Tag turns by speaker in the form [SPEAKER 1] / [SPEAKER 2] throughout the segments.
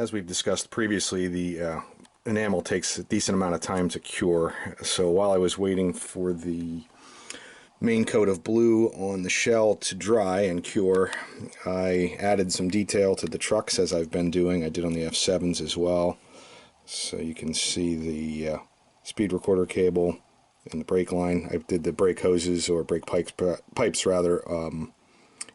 [SPEAKER 1] as we've discussed previously, the enamel takes a decent amount of time to cure. So while I was waiting for the main coat of blue on the shell to dry and cure, I added some detail to the trucks, as I've been doing. I did on the F7s as well. So you can see the speed recorder cable and the brake line. I did the brake hoses, or brake pipes rather,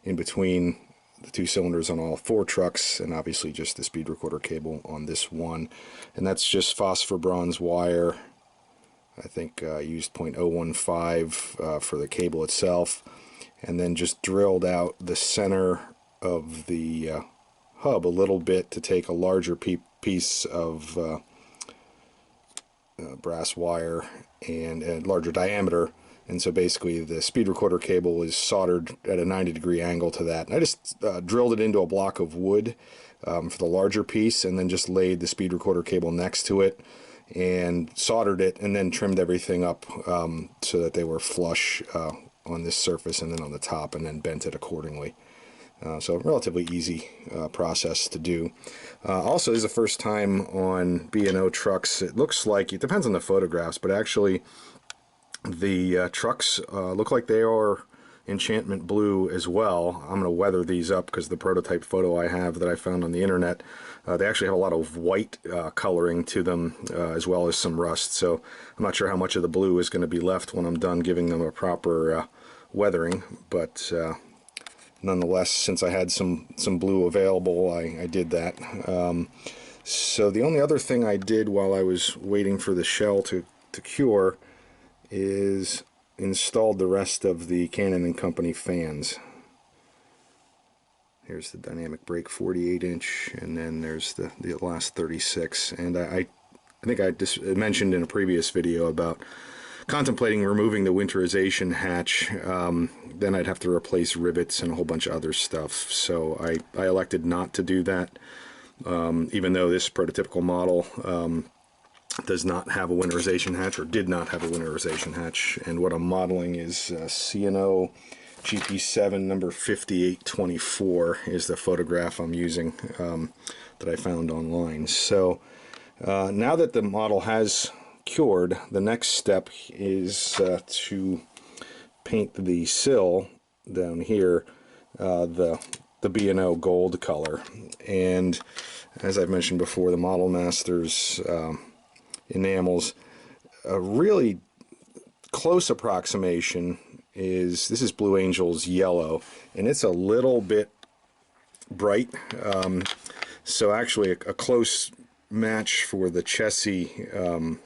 [SPEAKER 1] in between the two cylinders on all four trucks, and obviously just the speed recorder cable on this one. And that's just phosphor bronze wire. I think I used 0.015 for the cable itself, and then just drilled out the center of the hub a little bit to take a larger piece of brass wire and a larger diameter. And so basically the speed recorder cable is soldered at a 90-degree angle to that. And I just drilled it into a block of wood for the larger piece, and then just laid the speed recorder cable next to it and soldered it, and then trimmed everything up so that they were flush on this surface and then on the top, and then bent it accordingly. So relatively easy process to do. Also, this is the first time on B&O trucks. It looks like, it depends on the photographs, but actually the trucks look like they are Enchantment Blue as well. I'm going to weather these up because the prototype photo I have that I found on the internet, they actually have a lot of white coloring to them, as well as some rust. So I'm not sure how much of the blue is going to be left when I'm done giving them a proper weathering, but nonetheless, since I had some blue available, I did that. So the only other thing I did while I was waiting for the shell to cure is installed the rest of the Cannon & Company fans. Here's the dynamic brake 48-inch, and then there's the last 36. And I think I just mentioned in a previous video about contemplating removing the winterization hatch. Then I'd have to replace rivets and a whole bunch of other stuff. So I elected not to do that, even though this prototypical model does not have a winterization hatch, or did not have a winterization hatch. And what I'm modeling is C&O GP7 number 5824 is the photograph I'm using that I found online. So now that the model has cured, the next step is to paint the sill down here the B&O gold color. And as I've mentioned before, the Model Masters enamels, a really close approximation is, this is Blue Angel's yellow, and it's a little bit bright. So actually a close match for the Chessie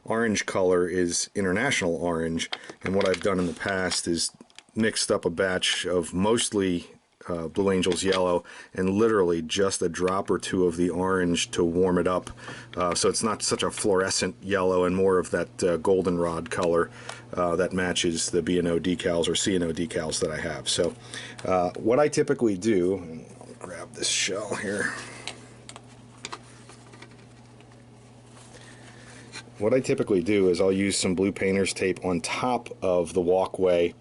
[SPEAKER 1] orange color is International Orange. And what I've done in the past is mixed up a batch of mostly Blue Angel's yellow and literally just a drop or two of the orange to warm it up, so it's not such a fluorescent yellow and more of that goldenrod color that matches the B&O decals or C&O decals that I have. So what I typically do, and I'll grab this shell here. What I typically do is I'll use some blue painter's tape on top of the walkway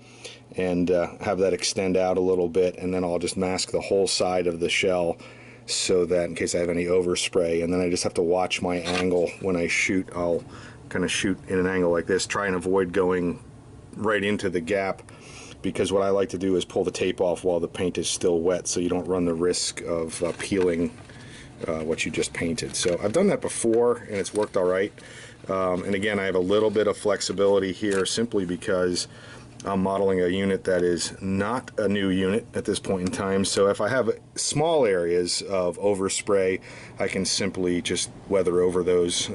[SPEAKER 1] and have that extend out a little bit, and then I'll just mask the whole side of the shell so that in case I have any overspray, and then I just have to watch my angle when I shoot. I'll kind of shoot in an angle like this, try and avoid going right into the gap, because what I like to do is pull the tape off while the paint is still wet so you don't run the risk of peeling what you just painted. So I've done that before and it's worked alright. And again, I have a little bit of flexibility here simply because I'm modeling a unit that is not a new unit at this point in time. So if I have small areas of overspray, I can simply just weather over those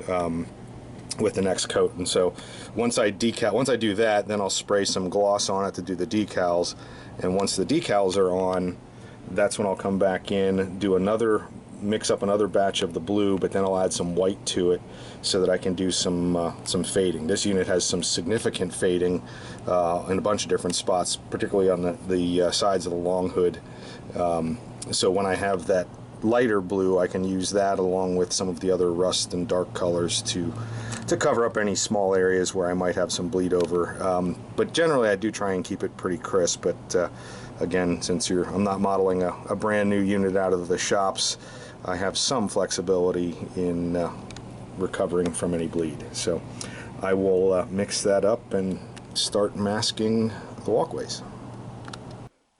[SPEAKER 1] with the next coat. And so once I do that, then I'll spray some gloss on it to do the decals. And once the decals are on, that's when I'll come back in, do mix up another batch of the blue, but then I'll add some white to it so that I can do some fading. This unit has some significant fading in a bunch of different spots, particularly on the sides of the long hood. So when I have that lighter blue, I can use that along with some of the other rust and dark colors to cover up any small areas where I might have some bleed over. But generally I do try and keep it pretty crisp, but again, since I'm not modeling a brand new unit out of the shops, I have some flexibility in recovering from any bleed. So I will mix that up and start masking the walkways.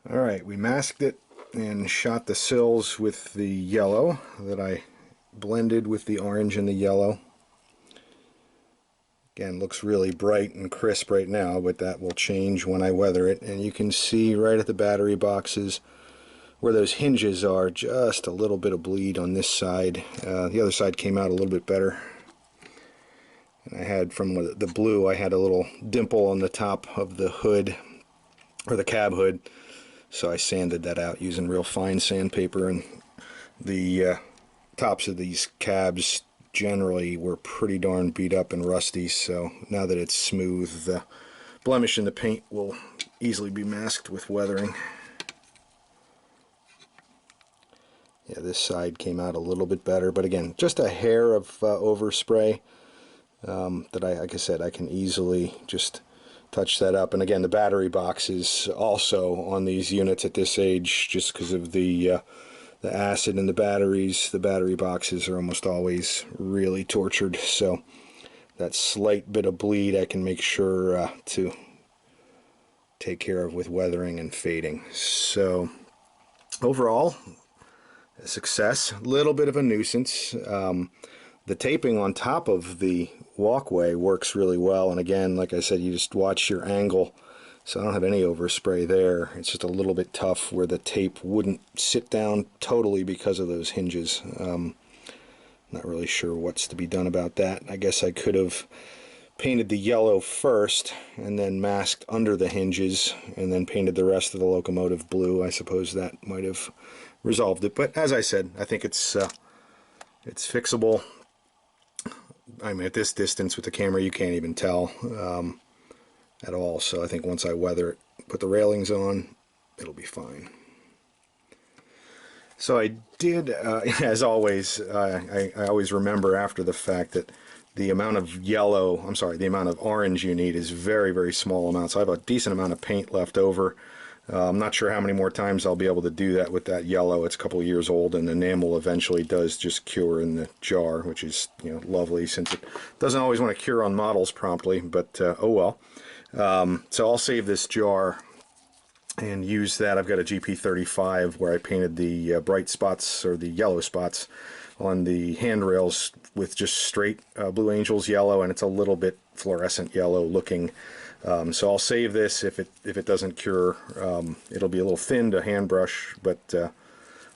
[SPEAKER 1] Alright, we masked it and shot the sills with the yellow that I blended with the orange and the yellow. Again, looks really bright and crisp right now, but that will change when I weather it. And you can see right at the battery boxes where those hinges are, just a little bit of bleed on this side. The other side came out a little bit better. And I had, from the blue, I had a little dimple on the top of the hood, or the cab hood. So I sanded that out using real fine sandpaper, and the tops of these cabs generally were pretty darn beat up and rusty, so now that it's smooth, the blemish in the paint will easily be masked with weathering. Yeah, this side came out a little bit better, but again, just a hair of overspray that like I said, I can easily just touch that up. And again, the battery boxes also on these units at this age, just because of the acid in the batteries, the battery boxes are almost always really tortured. So that slight bit of bleed I can make sure to take care of with weathering and fading. So overall, a success. A little bit of a nuisance. The taping on top of the walkway works really well, and again, like I said, you just watch your angle. So I don't have any overspray there. It's just a little bit tough where the tape wouldn't sit down totally because of those hinges. Not really sure what's to be done about that. I guess I could have painted the yellow first and then masked under the hinges and then painted the rest of the locomotive blue. I suppose that might have resolved it. But as I said, I think it's fixable. I mean, at this distance with the camera, you can't even tell at all. So I think once I weather it, put the railings on, it'll be fine. So I did, as always, I always remember after the fact that the amount of the amount of orange you need is very, very small amount. So I have a decent amount of paint left over. I'm not sure how many more times I'll be able to do that with that yellow. It's a couple of years old, and the enamel eventually does just cure in the jar, which is, you know, lovely, since it doesn't always want to cure on models promptly, but oh well. So I'll save this jar and use that. I've got a GP35 where I painted the bright spots, or the yellow spots, on the handrails with just straight Blue Angels yellow, and it's a little bit fluorescent yellow looking. So I'll save this. If it doesn't cure, it'll be a little thin to hand brush, but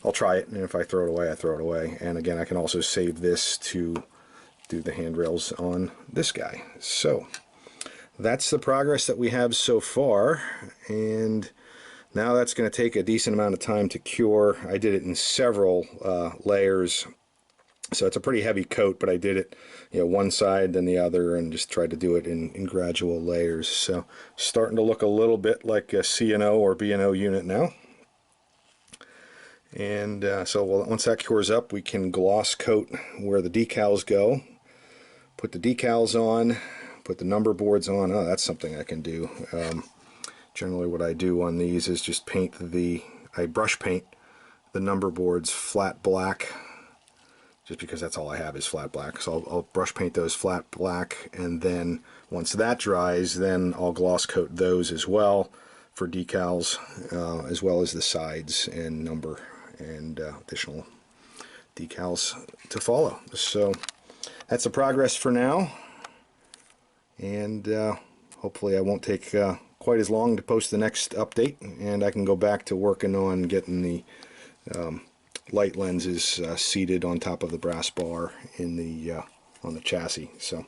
[SPEAKER 1] I'll try it, and if I throw it away, I throw it away. And again, I can also save this to do the handrails on this guy. So that's the progress that we have so far, and now that's going to take a decent amount of time to cure. I did it in several layers. So it's a pretty heavy coat, but I did it, you know, one side then the other, and just tried to do it in gradual layers. So starting to look a little bit like a C&O or B&O unit now. And so once that cures up, we can gloss coat where the decals go. Put the decals on, put the number boards on. Oh, that's something I can do. Generally what I do on these is just I brush paint the number boards flat black, just because that's all I have is flat black. So I'll brush paint those flat black, and then once that dries, then I'll gloss coat those as well for decals, as well as the sides and number and additional decals to follow. So that's the progress for now, and hopefully I won't take quite as long to post the next update, and I can go back to working on getting the light lenses seated on top of the brass bar in the on the chassis. So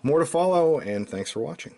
[SPEAKER 1] more to follow, and thanks for watching.